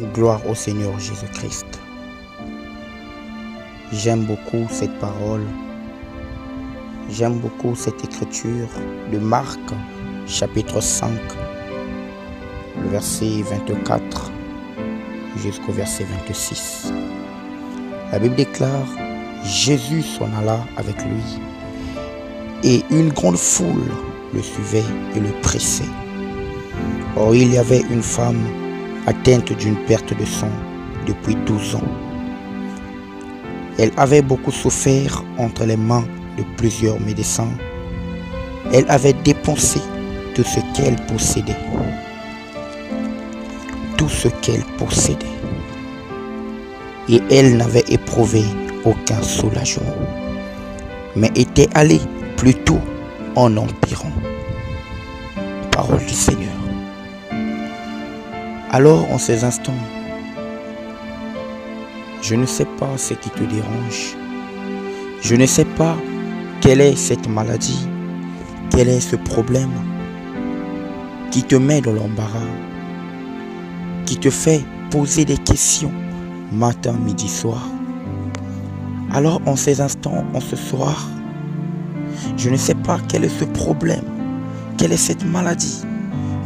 Gloire au Seigneur Jésus-Christ. J'aime beaucoup cette parole. J'aime beaucoup cette écriture de Marc, chapitre 5, le verset 24 jusqu'au verset 26. La Bible déclare: Jésus s'en alla avec lui, et une grande foule le suivait et le pressait. Or, il y avait une femme atteinte d'une perte de sang depuis 12 ans. Elle avait beaucoup souffert entre les mains de plusieurs médecins. Elle avait dépensé tout ce qu'elle possédait. Tout ce qu'elle possédait. Et elle n'avait éprouvé aucun soulagement, mais était allée plutôt en empirant. Parole du Seigneur. Alors, en ces instants, je ne sais pas ce qui te dérange. Je ne sais pas quelle est cette maladie, quel est ce problème qui te met dans l'embarras, qui te fait poser des questions matin, midi, soir. Alors, en ces instants, en ce soir, je ne sais pas quel est ce problème, quelle est cette maladie,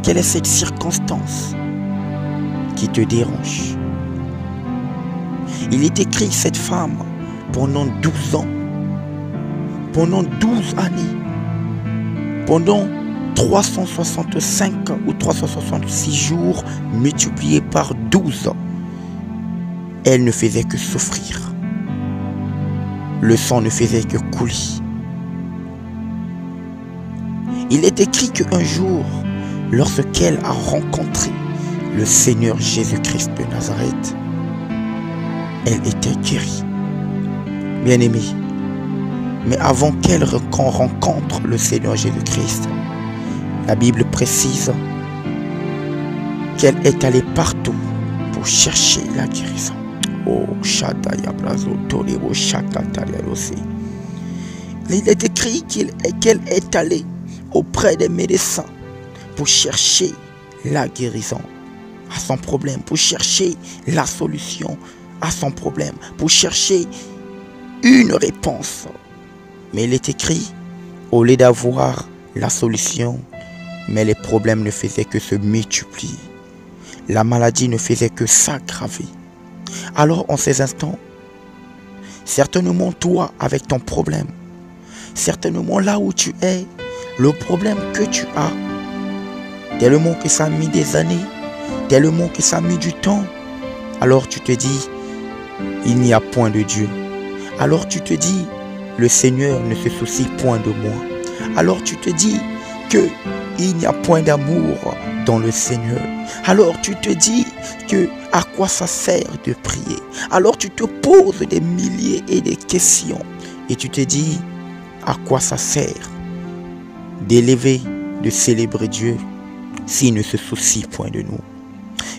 quelle est cette circonstance qui te dérange. Il est écrit, cette femme, pendant 12 ans, pendant 12 années, pendant 365 ou 366 jours multipliés par 12 ans, elle ne faisait que souffrir. Le sang ne faisait que couler. Il est écrit qu'un jour, lorsqu'elle a rencontré le Seigneur Jésus-Christ de Nazareth, elle était guérie. Bien-aimée, mais avant qu'elle rencontre le Seigneur Jésus-Christ, la Bible précise qu'elle est allée partout pour chercher la guérison. Oh, il est écrit qu'elle est allée auprès des médecins pour chercher la guérison à son problème, pour chercher la solution à son problème, pour chercher une réponse. Mais il est écrit, au lieu d'avoir la solution, mais les problèmes ne faisaient que se multiplier. La maladie ne faisait que s'aggraver. Alors, en ces instants, certainement toi, avec ton problème, certainement là où tu es, le problème que tu as, tellement que ça a mis des années, tellement que ça a mis du temps, alors tu te dis, il n'y a point de Dieu. Alors tu te dis, le Seigneur ne se soucie point de moi. Alors tu te dis que il n'y a point d'amour dans le Seigneur. Alors tu te dis que à quoi ça sert de prier? Alors tu te poses des milliers et des questions et tu te dis, à quoi ça sert d'élever, de célébrer Dieu s'il ne se soucie point de nous?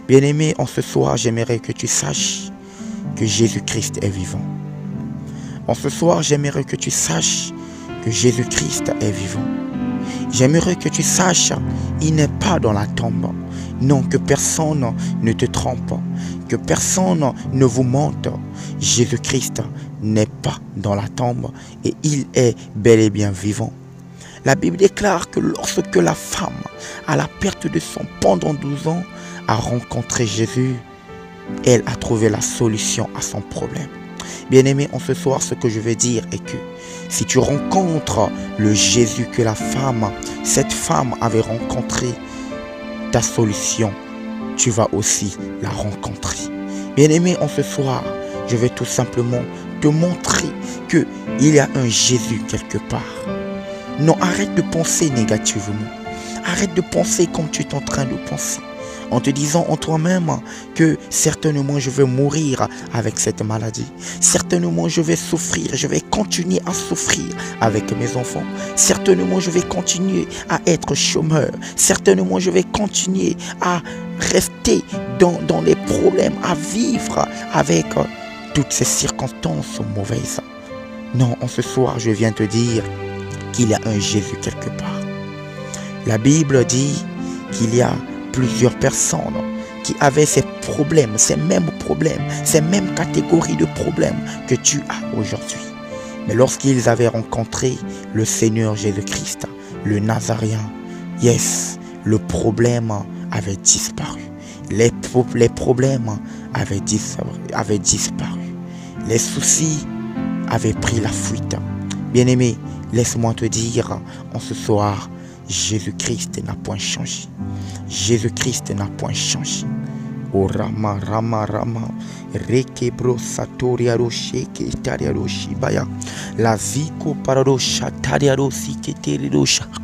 Bien-aimé, en ce soir, j'aimerais que tu saches que Jésus-Christ est vivant. En ce soir, j'aimerais que tu saches que Jésus-Christ est vivant. J'aimerais que tu saches, il n'est pas dans la tombe. Non, que personne ne te trompe, que personne ne vous mente. Jésus-Christ n'est pas dans la tombe et il est bel et bien vivant. La Bible déclare que lorsque la femme, à la perte de sang pendant 12 ans, a rencontré Jésus, elle a trouvé la solution à son problème. Bien-aimé, en ce soir, ce que je veux dire est que si tu rencontres le Jésus que cette femme avait rencontré, ta solution, tu vas aussi la rencontrer. Bien-aimé, en ce soir, je vais tout simplement te montrer qu'il y a un Jésus quelque part. Non, arrête de penser négativement. Arrête de penser comme tu es en train de penser, en te disant en toi-même que certainement je vais mourir avec cette maladie. Certainement je vais souffrir, je vais continuer à souffrir avec mes enfants. Certainement je vais continuer à être chômeur. Certainement je vais continuer à rester dans les problèmes, à vivre avec toutes ces circonstances mauvaises. Non, en ce soir je viens te dire qu'il y a un Jésus quelque part. La Bible dit qu'il y a plusieurs personnes qui avaient ces problèmes, ces mêmes problèmes, ces mêmes catégories de problèmes que tu as aujourd'hui. Mais lorsqu'ils avaient rencontré le Seigneur Jésus-Christ, le Nazaréen, yes, le problème avait disparu. Les problèmes avaient disparu. Les soucis avaient pris la fuite. Bien-aimé, laisse-moi te dire en ce soir, Jésus-Christ n'a point changé. Jésus-Christ n'a point changé. O Rama, Rama, Rama, Rekebro Satoriaro Sheke Tariaro Shibaya, La Ziko Parado Shatariaro Siketerido Shaka.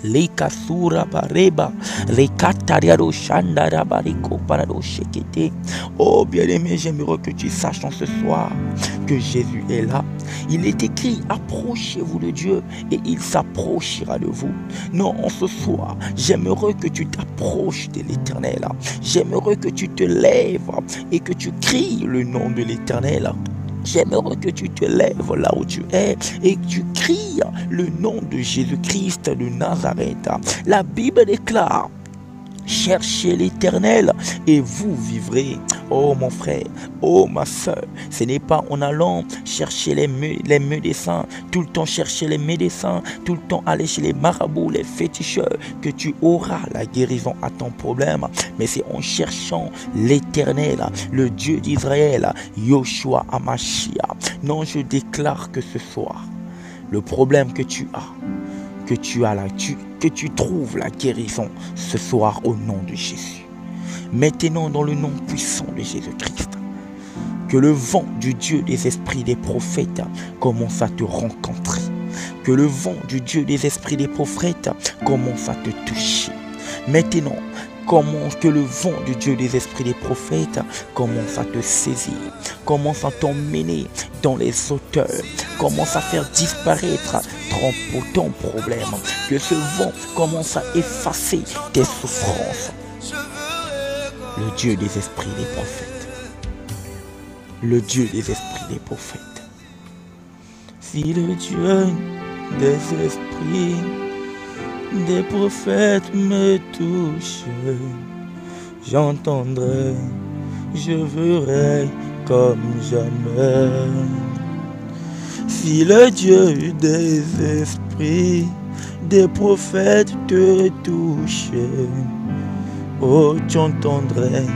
Lekasura bareba, rekatariado shandara bariko parado shekete. Oh bien-aimé, j'aimerais que tu saches en ce soir que Jésus est là. Il est écrit, approchez-vous de Dieu et il s'approchera de vous. Non, en ce soir, j'aimerais que tu t'approches de l'Éternel. J'aimerais que tu te lèves et que tu cries le nom de l'Éternel. J'aimerais que tu te lèves là où tu es et que tu cries le nom de Jésus-Christ de Nazareth. La Bible déclare, cherchez l'Éternel et vous vivrez. Oh mon frère, oh ma soeur, ce n'est pas en allant chercher les médecins, tout le temps chercher les médecins, tout le temps aller chez les marabouts, les féticheurs, que tu auras la guérison à ton problème. Mais c'est en cherchant l'Éternel, le Dieu d'Israël, Yoshua Amashia. Non, je déclare que ce soir, le problème que tu as, que tu trouves la guérison ce soir au nom de Jésus. Maintenant dans le nom puissant de Jésus-Christ, que le vent du Dieu des esprits des prophètes commence à te rencontrer. Que le vent du Dieu des esprits des prophètes commence à te toucher. Maintenant, que le vent du Dieu des esprits des prophètes commence à te saisir, commence à t'emmener dans les hauteurs, commence à faire disparaître ton problème, que ce vent commence à effacer tes souffrances. Le Dieu des esprits des prophètes, le Dieu des esprits des prophètes. Si le Dieu des esprits des prophètes me touche, j'entendrai, je verrai comme jamais. Si le Dieu des esprits des prophètes te touche, oh tu entendrais,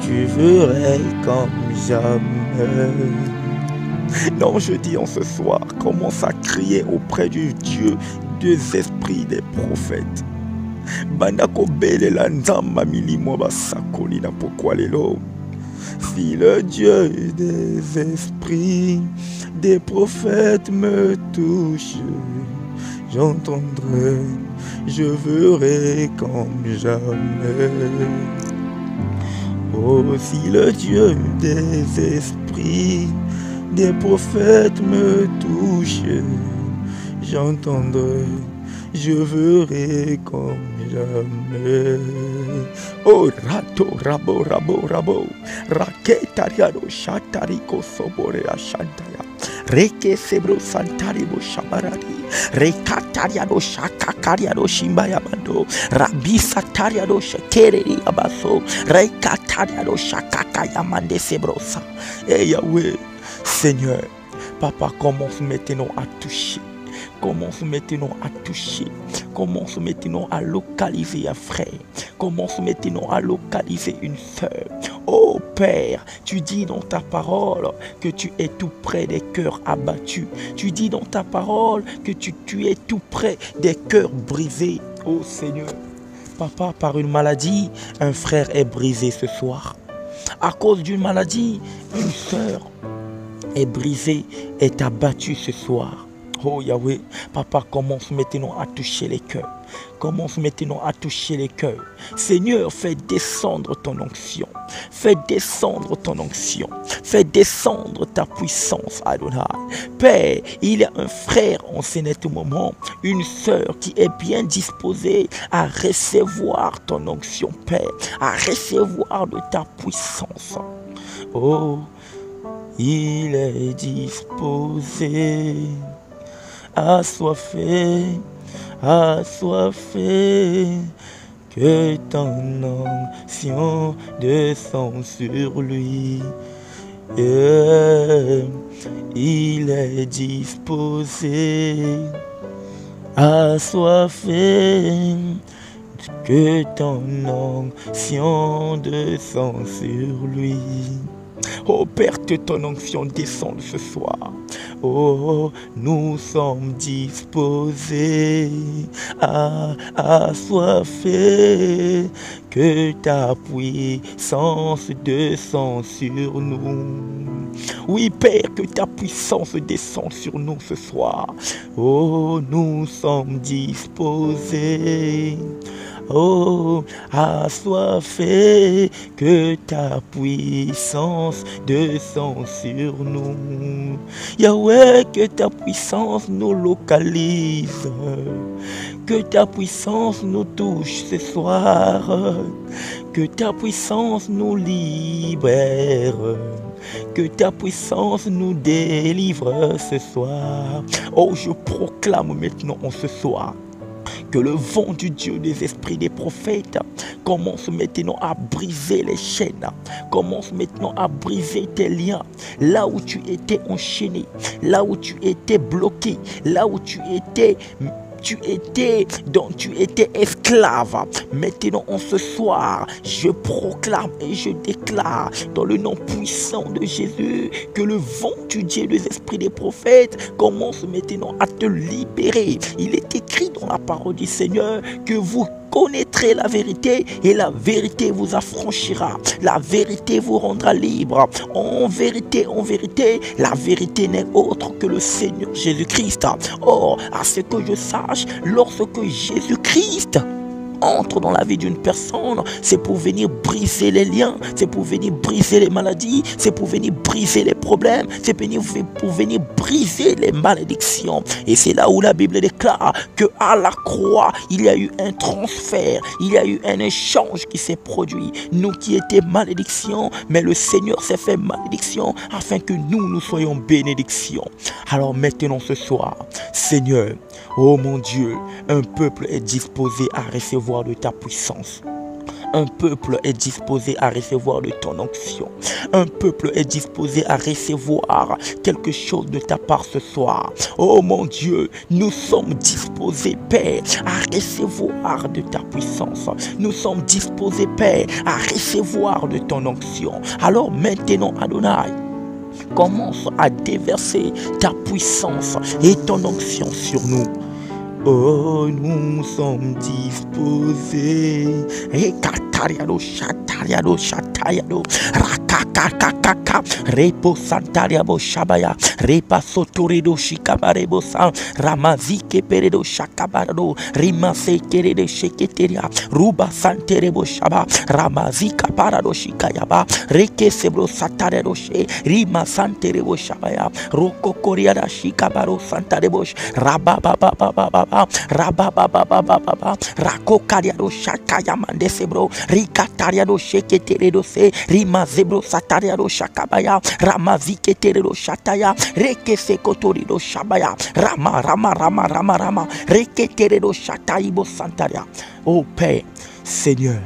tu verrais comme jamais. Non, je dis en ce soir, commence à crier auprès du Dieu des esprits des prophètes. Si le Dieu des esprits des prophètes me touche, j'entendrai, je verrai comme jamais. Oh, si le Dieu des esprits des prophètes me touche, j'entendrai, je verrai comme jamais. Oh, rato, rabo, rabo, rabo, raketariado, shatariko, sobore, ashantaya, reke, sebro, santaribo, shabaradi, rekatariado, shakakariado, shimbayamando, rabisatariado, shakereri, abaso, rekatariado, shakakayamande, sebrosa. Eh, Yahweh, Seigneur, Papa, commence maintenant à toucher. Commence maintenant à toucher. Commence maintenant à localiser un frère. Commence maintenant à localiser une sœur. Oh Père, tu dis dans ta parole que tu es tout près des cœurs abattus. Tu dis dans ta parole que tu es tout près des cœurs brisés. Oh Seigneur, Papa, par une maladie, un frère est brisé ce soir. À cause d'une maladie, une sœur est brisée, est abattue ce soir. Oh Yahweh, Papa, commence maintenant à toucher les cœurs. Commence maintenant à toucher les cœurs. Seigneur, fais descendre ton onction. Fais descendre ton onction. Fais descendre ta puissance, Adonai. Père, il y a un frère en ce net moment, une sœur qui est bien disposée à recevoir ton onction, Père, à recevoir de ta puissance. Oh, il est disposé, assoiffé, que ton onction descend sur lui. Et il est disposé, assoiffé, que ton onction descend sur lui. Oh Père, que ton onction descende ce soir. Oh, nous sommes disposés à assoiffer, que ta puissance descende sur nous. Oui Père, que ta puissance descende sur nous ce soir. Oh, nous sommes disposés. Oh, assoiffé, que ta puissance descend sur nous. Yahweh, que ta puissance nous localise, que ta puissance nous touche ce soir, que ta puissance nous libère, que ta puissance nous délivre ce soir. Oh, je proclame maintenant en ce soir que le vent du Dieu des esprits des prophètes commence maintenant à briser les chaînes, commence maintenant à briser tes liens, là où tu étais enchaîné, là où tu étais bloqué, là où tu étais esclave. Maintenant en ce soir, je proclame et je déclare dans le nom puissant de Jésus que le vent du Dieu des esprits des prophètes commence maintenant à te libérer. Il est écrit dans la parole du Seigneur que vous connaîtrez la vérité et la vérité vous affranchira. La vérité vous rendra libre. En vérité, la vérité n'est autre que le Seigneur Jésus-Christ. Or, à ce que je sache, lorsque Jésus-Christ entre dans la vie d'une personne, c'est pour venir briser les liens, c'est pour venir briser les maladies, c'est pour venir briser les problèmes, c'est pour venir briser les malédictions. Et c'est là où la Bible déclare que à la croix, il y a eu un transfert, il y a eu un échange qui s'est produit. Nous qui étions malédiction, mais le Seigneur s'est fait malédiction afin que nous soyons bénédiction. Alors maintenant ce soir, Seigneur, oh mon Dieu, un peuple est disposé à recevoir de ta puissance. Un peuple est disposé à recevoir de ton onction. Un peuple est disposé à recevoir quelque chose de ta part ce soir. Oh mon Dieu, nous sommes disposés, Père, à recevoir de ta puissance. Nous sommes disposés, Père, à recevoir de ton onction. Alors maintenant, Adonai, commence à déverser ta puissance et ton onction sur nous. Oh, nous sommes disposés. Et Katariado, Chatariado, Chatayado, Rakakakaka, Repo Santariabo Shabaya, Repa Sotorido Shikabarebo San, Ramazike Peredo Shakabarado, Rimase Kerede Sheketeria, Ruba Santerebo Shaba, Ramazika Parado Shikayaba, Reke Sebro Satarebo She, Rima Santerebo Shabaya, Roko Koriada Shikabaro Santarebosh, Rababa. Rababababababa Rakokariado Shakayamande Sebro Rikatariado Sheketeredo Se Rima Zebro Satariado Shakabaya Ramaziketeredo Shataya Reke Sekotorido Shabaya Rama Reketeredo Shataibo Santaria. Oh Père, Seigneur,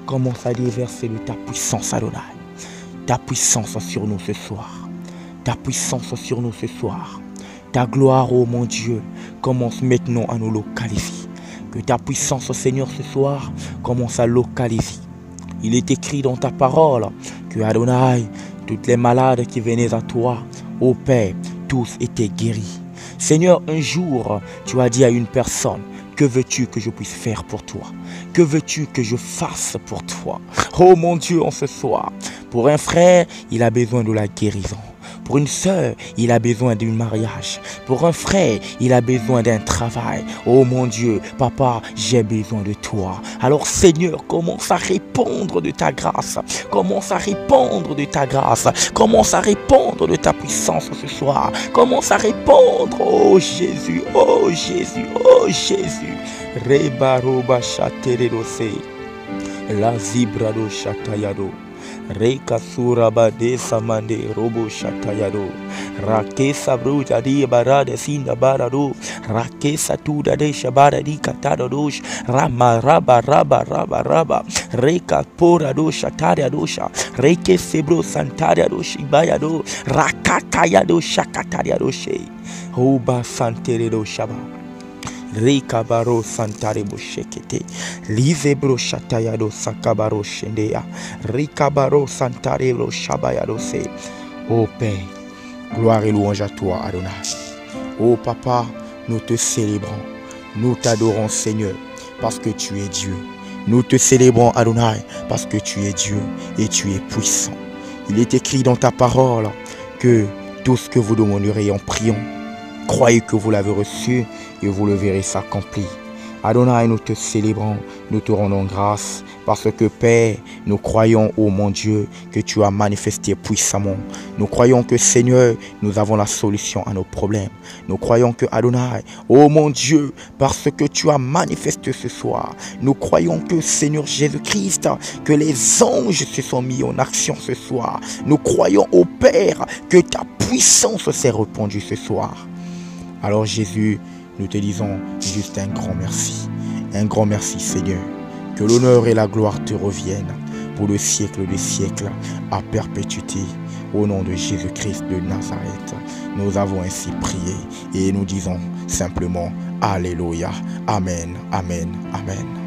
commence à déverser de ta puissance, Adonai. Ta puissance sur nous ce soir. Ta puissance sur nous ce soir. Ta gloire, oh mon Dieu, commence maintenant à nous localiser. Que ta puissance, Seigneur, ce soir, commence à localiser. Il est écrit dans ta parole que Adonai, toutes les malades qui venaient à toi, ô Père, tous étaient guéris. Seigneur, un jour, tu as dit à une personne, que veux-tu que je puisse faire pour toi? Que veux-tu que je fasse pour toi? Oh mon Dieu, en ce soir, pour un frère, il a besoin de la guérison. Pour une sœur, il a besoin d'un mariage. Pour un frère, il a besoin d'un travail. Oh mon Dieu, papa, j'ai besoin de toi. Alors Seigneur, commence à répondre de ta grâce. Commence à répondre de ta grâce. Commence à répondre de ta puissance ce soir. Commence à répondre, oh Jésus, oh Jésus, oh Jésus. Rebaroba chatererose. La zibrado chatayado. Reka suraba de samande robo shatayado. Rake sabruta di barada sinda barado. Rake satuda de shabara di katadadosh. Rama raba raba raba raba. Reka pora do shataria dosha. Reke sebro santaria doshi bayado. Rakataya do shakataria doshe. Oba santere do shaba. Reka baro santare boshekete. Lize bro shataya do sakabaro shendea. Reka baro santare bro shabaya do se. Oh Père, gloire et louange à toi, Adonai. Oh Papa, nous te célébrons. Nous t'adorons, Seigneur, parce que tu es Dieu. Nous te célébrons, Adonai, parce que tu es Dieu et tu es puissant. Il est écrit dans ta parole que tout ce que vous demanderez en priant, croyez que vous l'avez reçu et vous le verrez s'accomplir. Adonai, nous te célébrons, nous te rendons grâce parce que Père, nous croyons, ô mon Dieu, que tu as manifesté puissamment. Nous croyons que Seigneur, nous avons la solution à nos problèmes. Nous croyons que Adonai, ô mon Dieu, parce que tu as manifesté ce soir, nous croyons que Seigneur Jésus-Christ, que les anges se sont mis en action ce soir. Nous croyons, ô Père, que ta puissance s'est répandue ce soir. Alors Jésus, nous te disons juste un grand merci. Un grand merci, Seigneur. Que l'honneur et la gloire te reviennent pour le siècle des siècles, à perpétuité. Au nom de Jésus-Christ de Nazareth, nous avons ainsi prié et nous disons simplement Alléluia. Amen, amen, amen.